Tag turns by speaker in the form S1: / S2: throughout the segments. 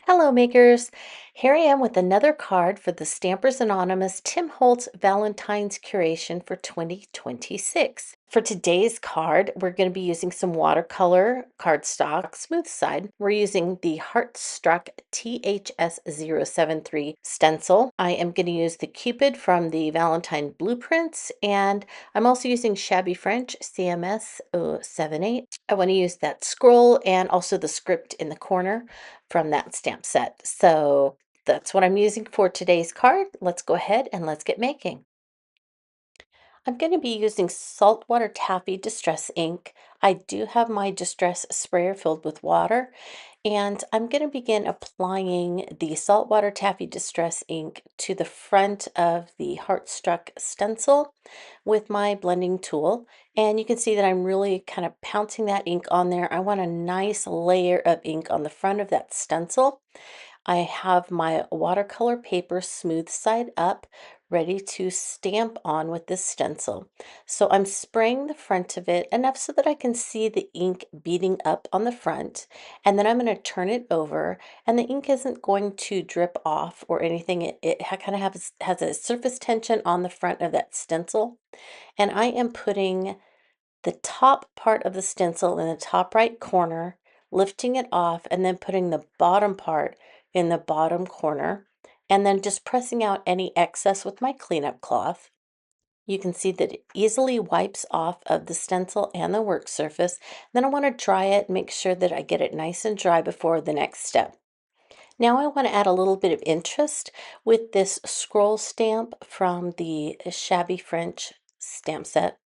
S1: Hello, makers. Here I am with another card for the Stampers Anonymous Tim Holtz Valentine's Curation for 2026. For today's card, we're going to be using some watercolor cardstock smooth side. We're using the Heartstruck THS073 stencil. I am going to use the Cupid from the Valentine blueprints, and I'm also using Shabby French CMS 078. I want to use that scroll and also the script in the corner from that stamp set. So that's what I'm using for today's card. Let's go ahead and let's get making. I'm going to be using saltwater taffy distress ink. I do have my distress sprayer filled with water, and I'm going to begin applying the saltwater taffy distress ink to the front of the Heartstruck stencil with my blending tool. And you can see that I'm really kind of pouncing that ink on there. I want a nice layer of ink on the front of that stencil. I have my watercolor paper smooth side up, ready to stamp on with this stencil. So I'm spraying the front of it enough so that I can see the ink beading up on the front, and then I'm going to turn it over, and the ink isn't going to drip off or anything. It kind of has a surface tension on the front of that stencil, and I am putting the top part of the stencil in the top right corner, lifting it off, and then putting the bottom part in the bottom corner, and then just pressing out any excess with my cleanup cloth. You can see that it easily wipes off of the stencil and the work surface. Then I want to dry it, make sure that I get it nice and dry before the next step. Now I want to add a little bit of interest with this scroll stamp from the Shabby French stamp set.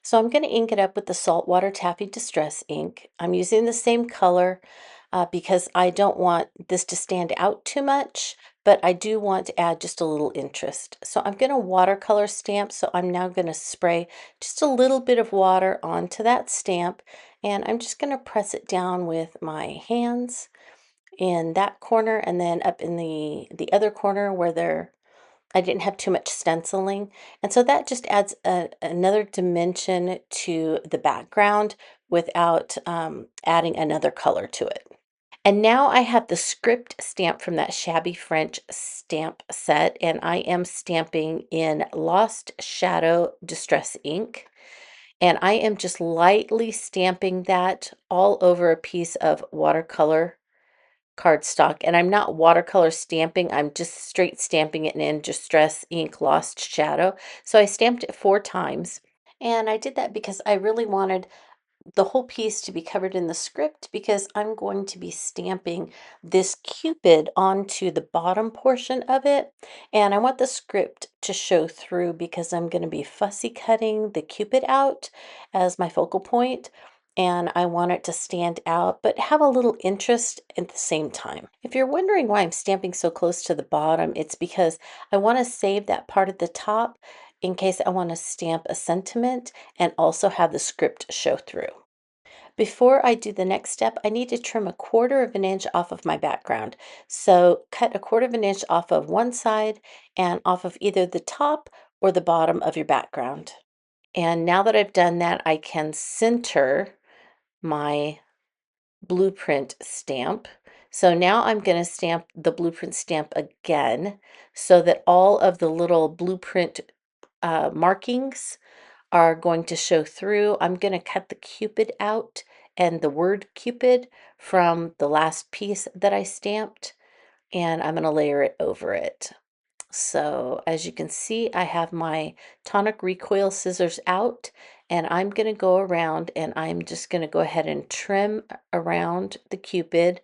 S1: So I'm going to ink it up with the saltwater taffy distress ink. I'm using the same color because I don't want this to stand out too much, but I do want to add just a little interest. So I'm going to watercolor stamp. So I'm now going to spray just a little bit of water onto that stamp, and I'm just going to press it down with my hands in that corner and then up in the other corner where I didn't have too much stenciling. And so that just adds another dimension to the background without adding another color to it. And now I have the script stamp from that Shabby French stamp set, and I am stamping in Lost Shadow Distress ink. And I am just lightly stamping that all over a piece of watercolor cardstock, and I'm not watercolor stamping, I'm just straight stamping it in Distress Ink Lost Shadow. So I stamped it 4 times, and I did that because I really wanted the whole piece to be covered in the script because I'm going to be stamping this Cupid onto the bottom portion of it, and I want the script to show through because I'm going to be fussy cutting the Cupid out as my focal point, and I want it to stand out but have a little interest at the same time. If you're wondering why I'm stamping so close to the bottom, it's because I want to save that part at the top in case I want to stamp a sentiment and also have the script show through. Before I do the next step, I need to trim 1/4 of an inch off of my background. So cut 1/4 of an inch off of one side and off of either the top or the bottom of your background. And now that I've done that, I can center my blueprint stamp. So now I'm going to stamp the blueprint stamp again so that all of the little blueprint markings are going to show through. I'm going to cut the Cupid out and the word Cupid from the last piece that I stamped, and I'm going to layer it over it. So as you can see, I have my tonic recoil scissors out, and I'm going to go around and I'm just going to go ahead and trim around the Cupid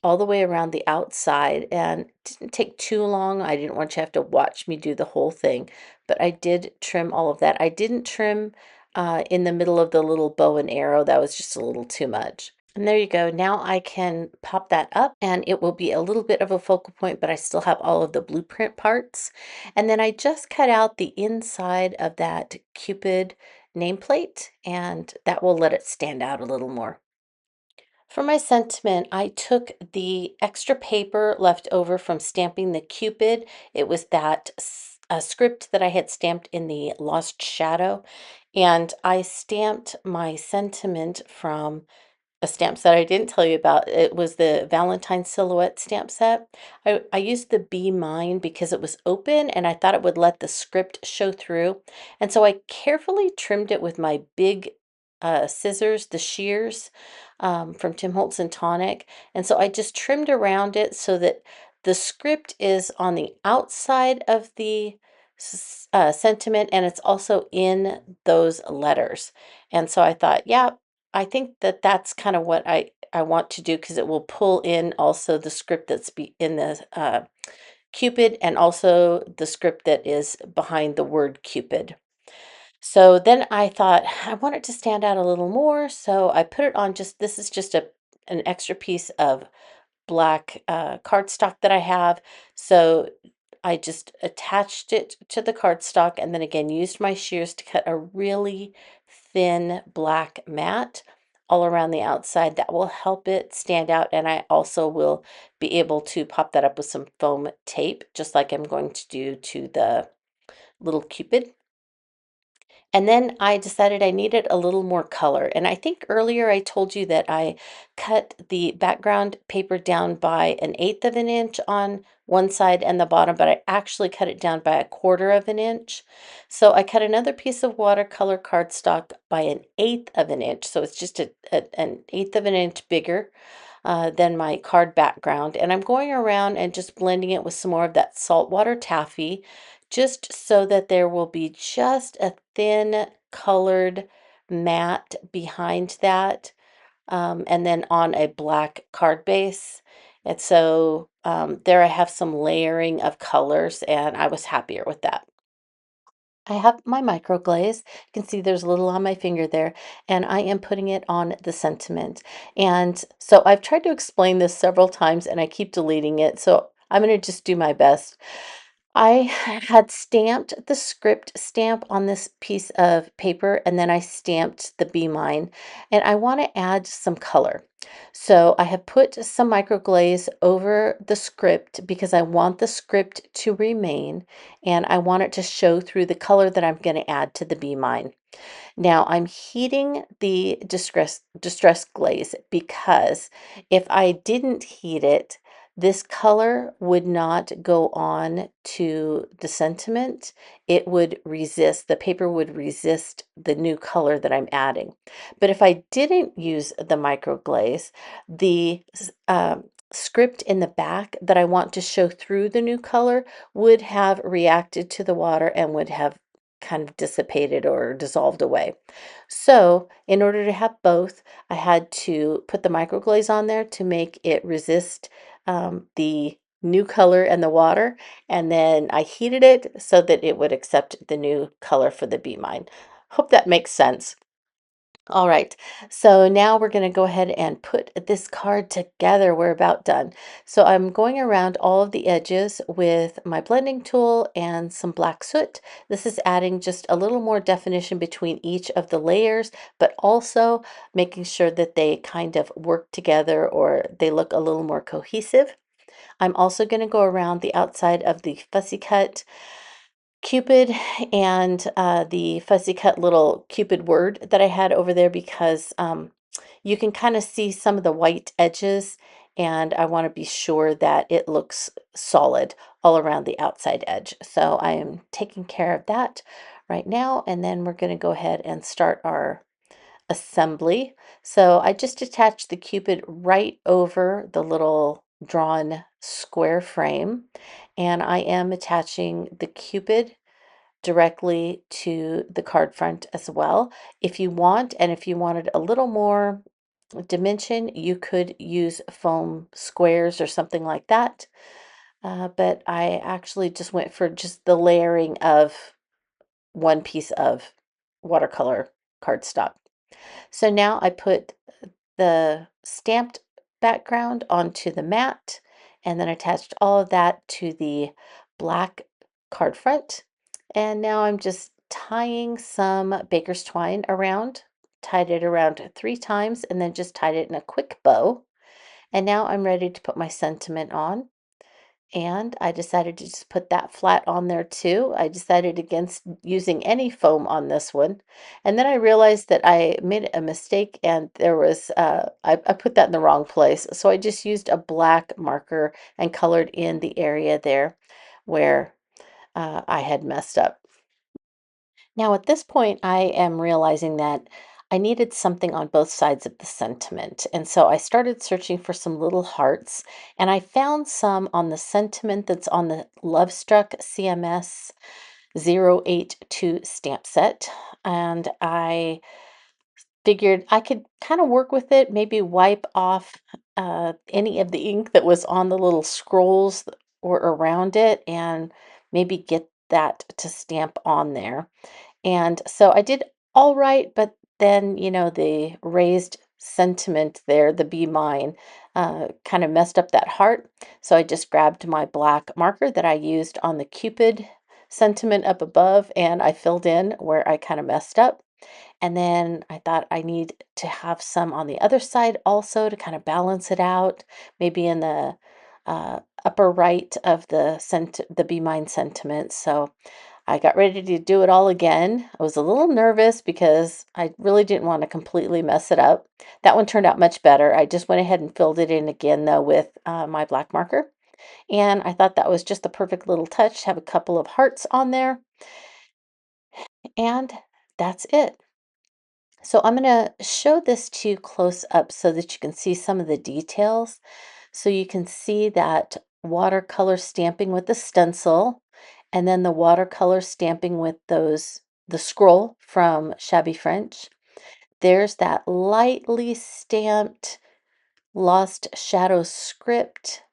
S1: all the way around the outside, and it didn't take too long. I didn't want you to have to watch me do the whole thing, but I did trim all of that. I didn't trim in the middle of the little bow and arrow. That was just a little too much. And there you go. Now I can pop that up and it will be a little bit of a focal point, but I still have all of the blueprint parts. And then I just cut out the inside of that Cupid nameplate, and that will let it stand out a little more. For my sentiment, I took the extra paper left over from stamping the Cupid. It was that script that I had stamped in the Lost Shadow, and I stamped my sentiment from a stamp set I didn't tell you about. It was the Valentine silhouette stamp set. I used the Be Mine because it was open and I thought it would let the script show through. And so I carefully trimmed it with my big scissors, the shears from Tim Holtz and Tonic. And so I just trimmed around it so that the script is on the outside of the sentiment and it's also in those letters. And so I thought, yeah, I think that that's kind of what I want to do because it will pull in also the script that's be in the Cupid and also the script that is behind the word Cupid. So then I thought I want it to stand out a little more, so I put it on just this is just a an extra piece of black cardstock that I have. So I just attached it to the cardstock and then again used my shears to cut a really thin black mat all around the outside. That will help it stand out. And I also will be able to pop that up with some foam tape, just like I'm going to do to the little Cupid. And then I decided I needed a little more color. And I think earlier I told you that I cut the background paper down by 1/8 of an inch on one side and the bottom, but I actually cut it down by 1/4 of an inch. So I cut another piece of watercolor cardstock by 1/8 of an inch. So it's just an eighth of an inch bigger than my card background. And I'm going around and just blending it with some more of that saltwater taffy, just so that there will be just a thin colored mat behind that, and then on a black card base. And so there I have some layering of colors, and I was happier with that. I have my microglaze. You can see there's a little on my finger there, and I am putting it on the sentiment. And so I've tried to explain this several times and I keep deleting it. So I'm going to just do my best. I had stamped the script stamp on this piece of paper and then I stamped the Be Mine and I want to add some color. So I have put some microglaze over the script because I want the script to remain and I want it to show through the color that I'm going to add to the Be Mine. Now I'm heating the distress glaze because if I didn't heat it, this color would not go on to the sentiment. It would resist, the paper would resist the new color that I'm adding. But if I didn't use the microglaze, the script in the back that I want to show through the new color would have reacted to the water and would have kind of dissipated or dissolved away. So in order to have both, I had to put the microglaze on there to make it resist the new color and the water. And then I heated it so that it would accept the new color for the Be Mine. Hope that makes sense. All right, so now we're going to go ahead and put this card together. We're about done. So I'm going around all of the edges with my blending tool and some black soot. This is adding just a little more definition between each of the layers, but also making sure that they kind of work together or they look a little more cohesive. I'm also going to go around the outside of the fussy cut Cupid and the fussy cut little Cupid word that I had over there because you can kind of see some of the white edges and I want to be sure that it looks solid all around the outside edge. So I am taking care of that right now and then we're going to go ahead and start our assembly. So I just attached the Cupid right over the little drawn square frame and I am attaching the Cupid directly to the card front as well. If you want, and if you wanted a little more dimension, you could use foam squares or something like that. But I actually just went for just the layering of one piece of watercolor cardstock. So now I put the stamped background onto the mat and then attached all of that to the black card front. And now I'm just tying some baker's twine around, tied it around 3 times and then just tied it in a quick bow. And now I'm ready to put my sentiment on. And I decided to just put that flat on there too. I decided against using any foam on this one. And then I realized that I made a mistake and there was, I put that in the wrong place. So I just used a black marker and colored in the area there where I had messed up. Now, at this point, I am realizing that I needed something on both sides of the sentiment. And so I started searching for some little hearts, and I found some on the sentiment that's on the Lovestruck CMS 082 stamp set. And I figured I could kind of work with it, maybe wipe off any of the ink that was on the little scrolls or around it, and maybe get that to stamp on there. And so I did all right, but then, the raised sentiment there, the be mine, kind of messed up that heart. So I just grabbed my black marker that I used on the Cupid sentiment up above and I filled in where I kind of messed up. And then I thought I need to have some on the other side also to kind of balance it out, maybe in the upper right of the Be Mine sentiment. So I got ready to do it all again. I was a little nervous because I really didn't want to completely mess it up. That one turned out much better. I just went ahead and filled it in again though with my black marker. And I thought that was just the perfect little touch. Have a couple of hearts on there, and that's it. So I'm going to show this to you close up so that you can see some of the details. So you can see that watercolor stamping with the stencil, and then the watercolor stamping with the scroll from Shabby French. There's that lightly stamped Lost Shadow script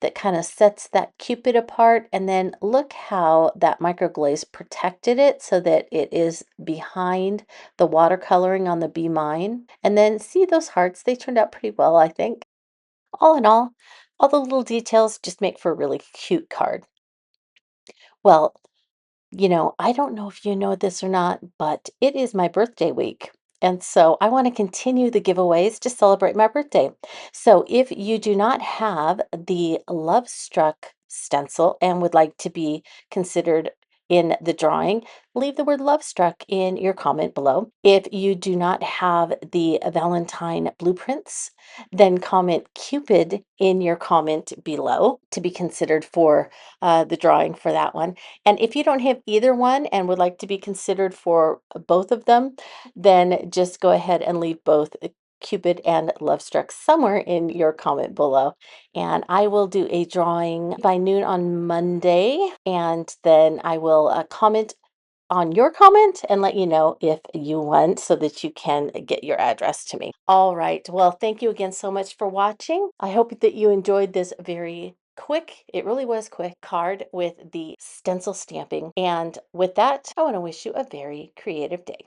S1: that kind of sets that Cupid apart. And then look how that microglaze protected it so that it is behind the watercoloring on the Be Mine. And then see those hearts, they turned out pretty well, I think. All in all the little details just make for a really cute card. Well, I don't know if you know this or not, but it is my birthday week. And so I want to continue the giveaways to celebrate my birthday. So if you do not have the Love Struck stencil and would like to be considered in the drawing, leave the word Love Struck in your comment below. If you do not have the Valentine blueprints, then comment Cupid in your comment below to be considered for the drawing for that one. And if you don't have either one and would like to be considered for both of them, then just go ahead and leave both Cupid and Lovestruck somewhere in your comment below. And I will do a drawing by noon on Monday, and then I will comment on your comment and let you know if you want so that you can get your address to me. All right. Well, thank you again so much for watching. I hope that you enjoyed this very quick, it really was quick, card with the stencil stamping. And with that, I want to wish you a very creative day.